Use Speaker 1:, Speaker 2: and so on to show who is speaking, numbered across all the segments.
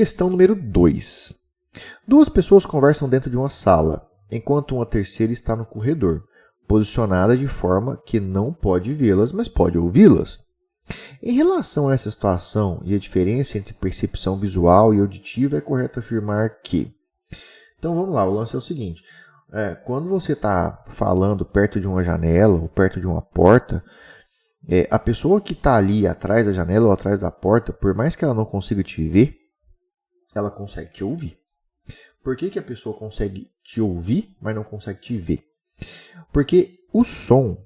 Speaker 1: Questão número 2. Duas pessoas conversam dentro de uma sala, enquanto uma terceira está no corredor, posicionada de forma que não pode vê-las, mas pode ouvi-las. Em relação a essa situação e a diferença entre percepção visual e auditiva, é correto afirmar que... Então vamos lá, o lance é o seguinte. Quando você está falando perto de uma janela ou perto de uma porta, a pessoa que está ali atrás da janela ou atrás da porta, por mais que ela não consiga te ver, ela consegue te ouvir. Por que a pessoa consegue te ouvir, mas não consegue te ver? Porque o som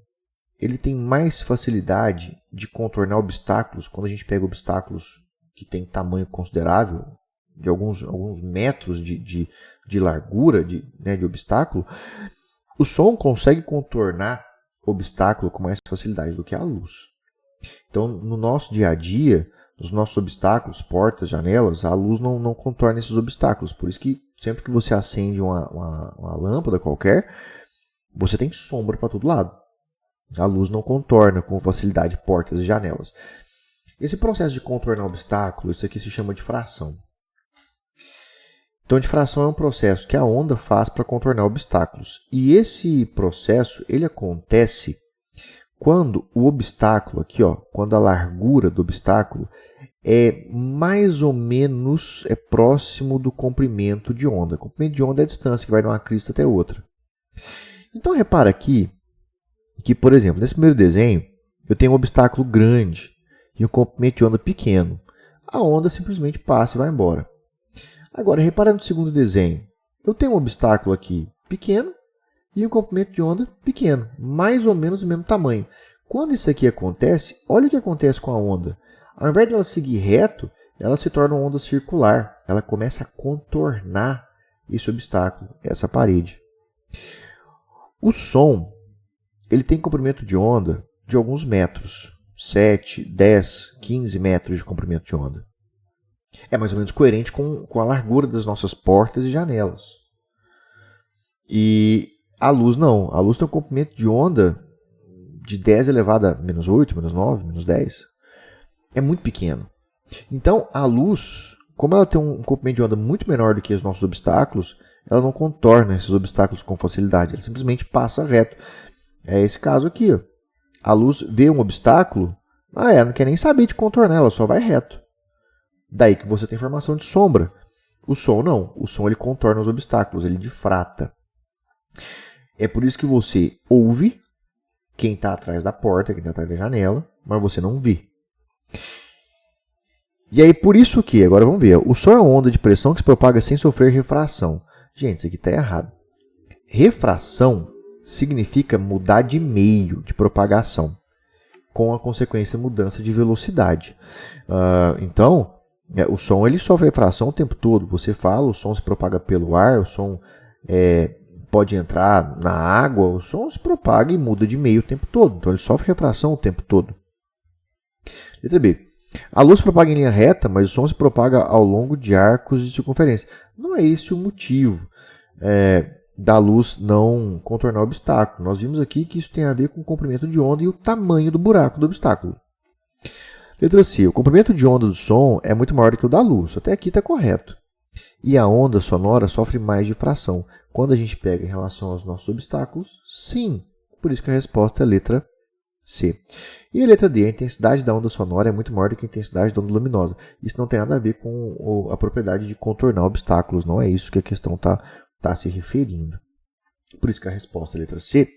Speaker 1: ele tem mais facilidade de contornar obstáculos quando a gente pega obstáculos que têm tamanho considerável, de alguns metros de largura de obstáculo. O som consegue contornar obstáculo com mais facilidade do que a luz. Então, no nosso dia a dia, nos nossos obstáculos, portas, janelas, a luz não contorna esses obstáculos. Por isso que sempre que você acende uma lâmpada qualquer, você tem sombra para todo lado. A luz não contorna com facilidade portas e janelas. Esse processo de contornar obstáculo, isso aqui se chama difração. Então, a difração é um processo que a onda faz para contornar obstáculos. E esse processo ele acontece quando o obstáculo, aqui, quando a largura do obstáculo é mais ou menos próximo do comprimento de onda. O comprimento de onda é a distância que vai de uma crista até outra. Então, repara aqui que, por exemplo, nesse primeiro desenho, eu tenho um obstáculo grande e um comprimento de onda pequeno. A onda simplesmente passa e vai embora. Agora, repara no segundo desenho. Eu tenho um obstáculo aqui pequeno e um comprimento de onda pequeno, mais ou menos do mesmo tamanho. Quando isso aqui acontece, olha o que acontece com a onda. Ao invés de ela seguir reto, ela se torna uma onda circular. Ela começa a contornar esse obstáculo, essa parede. O som ele tem comprimento de onda de alguns metros. 7, 10, 15 metros de comprimento de onda. É mais ou menos coerente com a largura das nossas portas e janelas. E a luz não. A luz tem um comprimento de onda de 10 elevado a menos 8, menos 9, menos 10. É muito pequeno. Então, a luz, como ela tem um comprimento de onda muito menor do que os nossos obstáculos, ela não contorna esses obstáculos com facilidade. Ela simplesmente passa reto. É esse caso aqui. A luz vê um obstáculo, ela não quer nem saber de contornar, ela só vai reto. Daí que você tem formação de sombra. O som não. O som ele contorna os obstáculos, ele difrata. É por isso que você ouve quem está atrás da porta, quem está atrás da janela, mas você não vê. E aí por isso que, agora vamos ver, o som é uma onda de pressão que se propaga sem sofrer refração. Gente, isso aqui está errado. Refração significa mudar de meio de propagação, com a consequência mudança de velocidade. Então, o som ele sofre refração o tempo todo. Você fala, o som se propaga pelo ar, o som pode entrar na água, o som se propaga e muda de meio o tempo todo. Então ele sofre refração o tempo todo. Letra B. A luz se propaga em linha reta, mas o som se propaga ao longo de arcos de circunferência. Não é esse o motivo da luz não contornar o obstáculo. Nós vimos aqui que isso tem a ver com o comprimento de onda e o tamanho do buraco do obstáculo. Letra C. O comprimento de onda do som é muito maior do que o da luz. Até aqui está correto. E a onda sonora sofre mais difração. Quando a gente pega em relação aos nossos obstáculos, sim. Por isso que a resposta é a letra C. E a letra D. A intensidade da onda sonora é muito maior do que a intensidade da onda luminosa. Isso não tem nada a ver com a propriedade de contornar obstáculos. Não é isso que a questão está se referindo. Por isso que a resposta é a letra C.